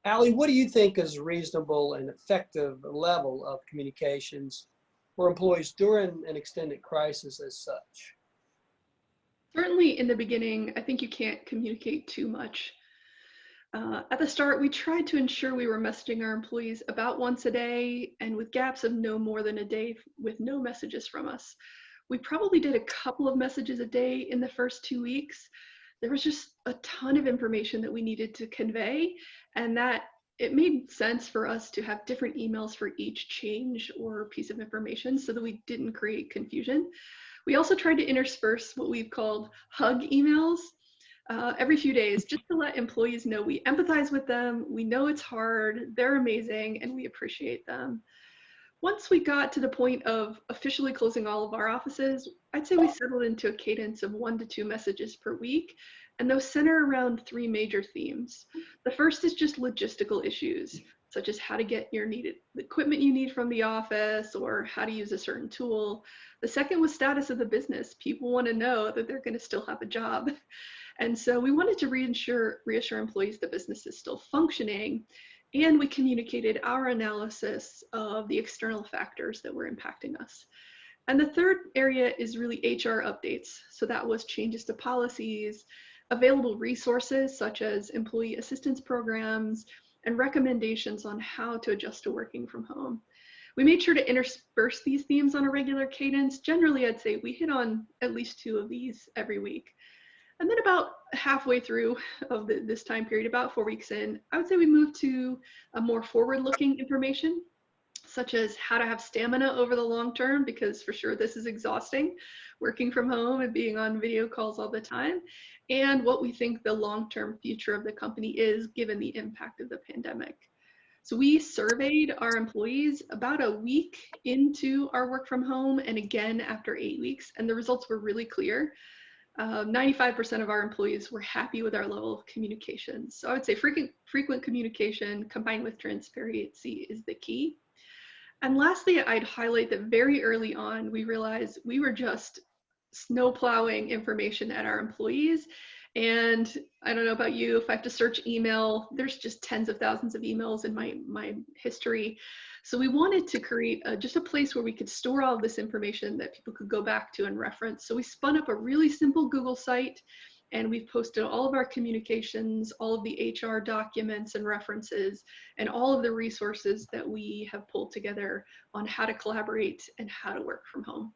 Ali, what do you think is a reasonable and effective level of communications for employees during an extended crisis as such? Certainly in the beginning, I think you can't communicate too much. At the start, we tried to ensure we were messaging our employees about once a day and with gaps of no more than a day with no messages from us. We probably did a couple of messages a day in the first 2 weeks. There was just a ton of information that we needed to convey, and that it made sense for us to have different emails for each change or piece of information so that we didn't create confusion. We also tried to intersperse what we've called hug emails every few days, just to let employees know we empathize with them, we know it's hard, they're amazing, and we appreciate them. Once we got to the point of officially closing all of our offices, I'd say we settled into a cadence of 1 to 2 messages per week, and those center around 3 major themes. The first is just logistical issues, such as how to get the equipment you need from the office or how to use a certain tool. The second was status of the business. People want to know that they're going to still have a job. And so we wanted to reassure employees the business is still functioning, and we communicated our analysis of the external factors that were impacting us. And the third area is really HR updates. So that was changes to policies, available resources such as employee assistance programs, and recommendations on how to adjust to working from home. We made sure to intersperse these themes on a regular cadence. Generally, I'd say we hit on at least 2 of these every week. And then about halfway through of this time period, about 4 weeks in, I would say we moved to a more forward-looking information, such as how to have stamina over the long term, because for sure this is exhausting, working from home and being on video calls all the time, and what we think the long-term future of the company is given the impact of the pandemic. So we surveyed our employees about a week into our work from home and again after 8 weeks, and the results were really clear. 95% of our employees were happy with our level of communication. So I would say frequent communication combined with transparency is the key. And lastly, I'd highlight that very early on, we realized we were just snowplowing information at our employees. And I don't know about you, if I have to search email, there's just tens of thousands of emails in my history. So we wanted to create just a place where we could store all of this information that people could go back to and reference. So we spun up a really simple Google site, and we've posted all of our communications, all of the HR documents and references, and all of the resources that we have pulled together on how to collaborate and how to work from home.